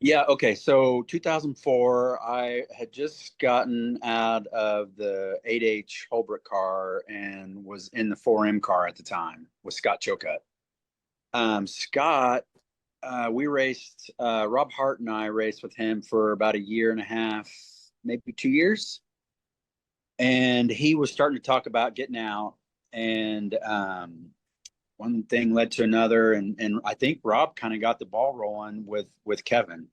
Yeah, okay. So 2004, I had just gotten out of the 8H Holbrook car and was in the 4M car at the time with Scott Chocut. Scott, we raced, Rob Hart and I raced with him for about a year and a half, maybe 2 years. And he was starting to talk about getting out. And one thing led to another. And I think Rob kind of got the ball rolling with Kevin.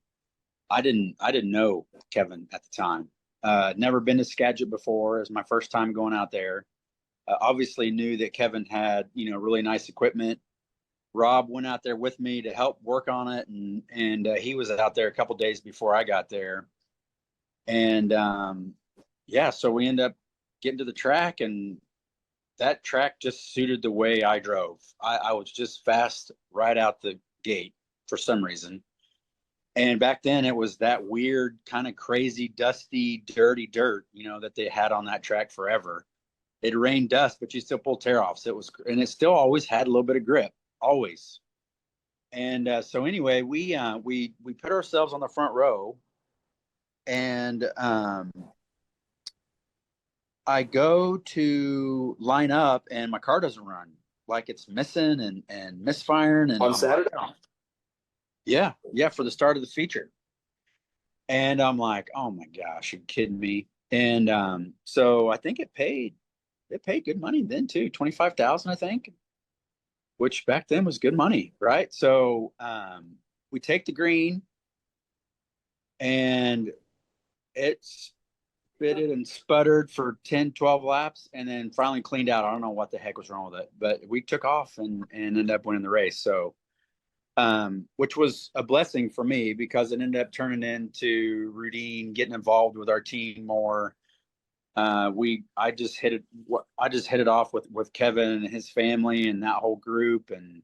I didn't know Kevin at the time. Never been to Skagit before. It was my first time going out there. Obviously knew that Kevin had, really nice equipment. Rob went out there with me to help work on it, and he was out there a couple days before I got there. And yeah, so we end up getting to the track, and that track just suited the way I drove. I was just fast right out the gate for some reason. And back then it was that weird, kind of crazy, dusty, dirty dirt, that they had on that track forever. It rained dust, but you still pull tear offs. And it still always had a little bit of grip, always. And so anyway, we put ourselves on the front row, and I go to line up, and my car doesn't run, like it's missing and misfiring, and On I'm like, Saturday? oh, yeah, yeah, for the start of the feature. And I'm like, oh my gosh, you're kidding me. And so I think it paid good money then too, 25,000, I think, which back then was good money, right? So we take the green, and it's fitted and sputtered for 10, 12 laps, and then finally cleaned out. I don't know what the heck was wrong with it, but we took off and ended up winning the race. So which was a blessing for me because it ended up turning into Rudine getting involved with our team more. I just hit it off with Kevin and his family and that whole group, and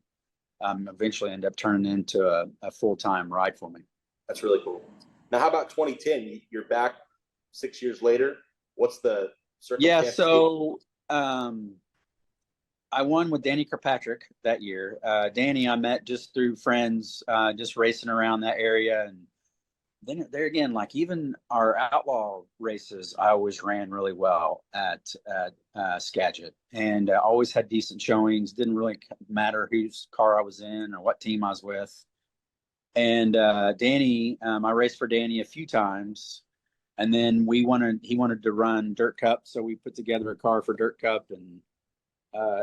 eventually ended up turning into a full time ride for me. That's really cool. Now, how about 2010? You're back 6 years later. What's the Yeah, circumstances? so I won with Danny Kirkpatrick that year. Danny, I met just through friends, just racing around that area. And then there again, like even our outlaw races, I always ran really well at Skagit, and always had decent showings. Didn't really matter whose car I was in or what team I was with. And Danny, I raced for Danny a few times, and then he wanted to run Dirt Cup, so we put together a car for Dirt Cup, and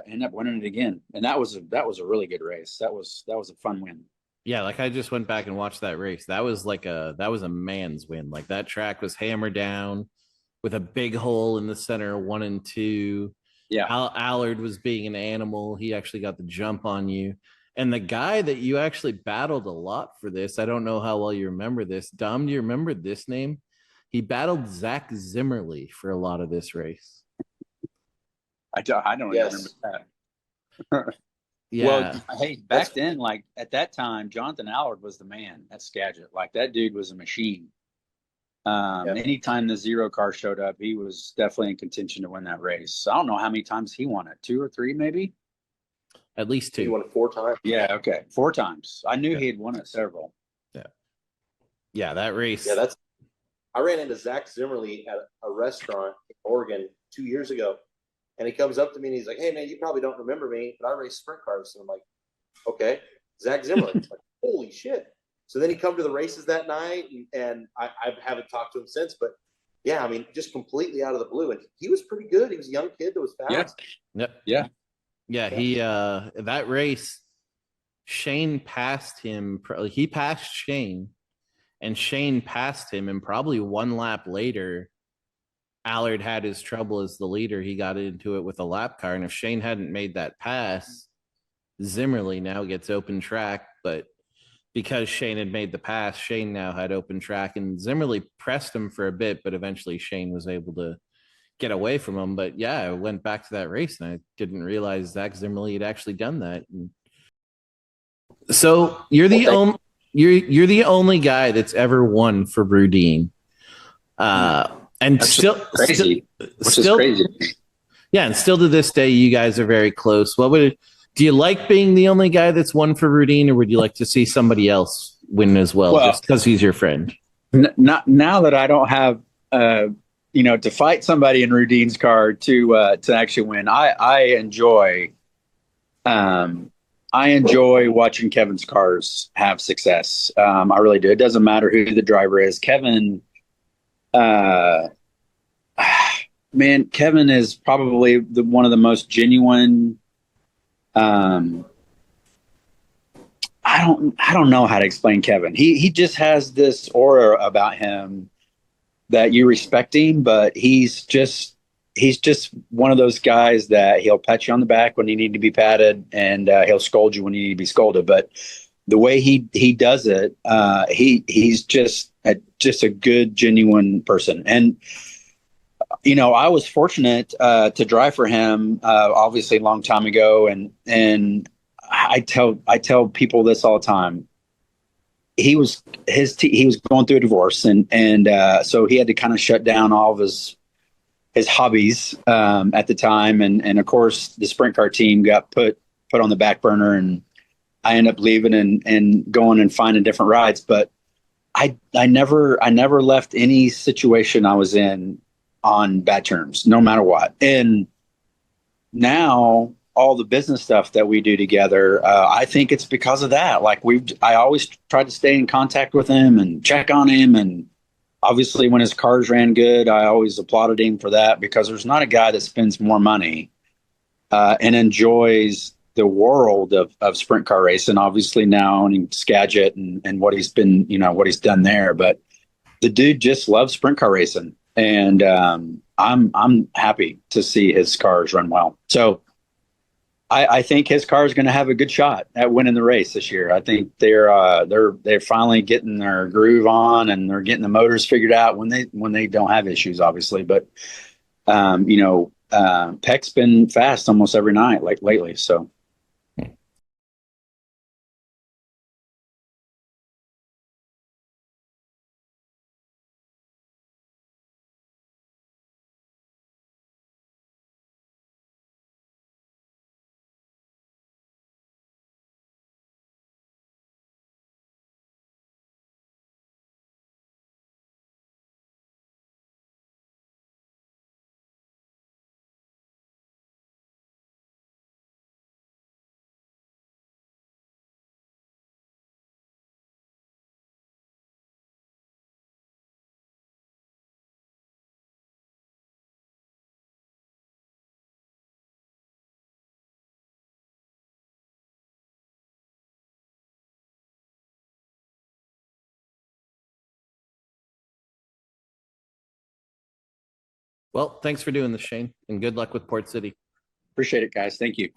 ended up winning it again. And that was a really good race. That was a fun win. Yeah, like I just went back and watched that race. That was a man's win. Like that track was hammered down with a big hole in the center, 1 and 2. Yeah. Allard was being an animal. He actually got the jump on you. And the guy that you actually battled a lot for this, I don't know how well you remember this. Dom, do you remember this name? He battled Zach Zimmerly for a lot of this race. I don't even remember Yes. that. Well, Yeah. hey, back That's then, like at that time, Jonathan Allard was the man at Skagit. Like that dude was a machine. yeah. Anytime the zero car showed up, he was definitely in contention to win that race. I don't know how many times he won it, two or three, maybe. At least He two. won it 4 times. Yeah, okay, four times. I knew Yeah. he had won it several. Yeah. Yeah, that Yeah, race. that's. I ran into Zach Zimmerly at a restaurant in Oregon 2 years ago, and he comes up to me and he's like, "Hey man, you probably don't remember me, but I race sprint cars." And I'm like, "Okay, Zach Zimmerly." Like, holy shit! So then he come to the races that night, and I haven't talked to him since. But yeah, I mean, just completely out of the blue, and he was pretty good. He was a young kid that was Yeah, fast. Yep. yeah. Yeah, Yeah. he that race Shane passed him. He passed Shane, and Shane passed him, and probably 1 lap later, Allard had his trouble as the leader. He got into it with a lap car, and if Shane hadn't made that pass, Zimmerly now gets open track. But because Shane had made the pass, Shane now had open track, and Zimmerly pressed him for a bit, but eventually Shane was able to get away from him. But yeah, I went back to that race, and I didn't realize Zach Zimmerly had actually done that. And so Well, thank you're the only guy that's ever won for Rudine. And That's still, crazy. Which is still, crazy. yeah, and still to this day, you guys are very close. Do you like being the only guy that's won for Rudine, or would you like to see somebody else win as well, just because he's your friend. Not now that I don't have to fight somebody in Rudine's car to actually win. I enjoy watching Kevin's cars have success. I really do. It doesn't matter who the driver is. Kevin, uh, man, Kevin is probably one of the most genuine. I don't know how to explain Kevin. He just has this aura about him that you respect him, but he's just one of those guys that he'll pat you on the back when you need to be patted, and he'll scold you when you need to be scolded. But the way he does it, he's just a good, genuine person. And I was fortunate to drive for him, obviously a long time ago, and I tell people this all the time. He was going through a divorce, and so he had to kind of shut down all of his hobbies at the time, and of course the sprint car team got put on the back burner, and I ended up leaving and going and finding different rides. But I never left any situation I was in on bad terms, no matter what. And now all the business stuff that we do together, I think it's because of that. Like I always tried to stay in contact with him and check on him. And obviously when his cars ran good, I always applauded him for that, because there's not a guy that spends more money and enjoys the world of sprint car racing. Obviously now owning Skagit and what he's been, what he's done there. But the dude just loves sprint car racing. And I'm happy to see his cars run well. So I think his car is going to have a good shot at winning the race this year. I think they're finally getting their groove on, and they're getting the motors figured out when they don't have issues, obviously. But Peck's been fast almost every night like lately. So. Well, thanks for doing this, Shane, and good luck with Port City. Appreciate it, guys. Thank you.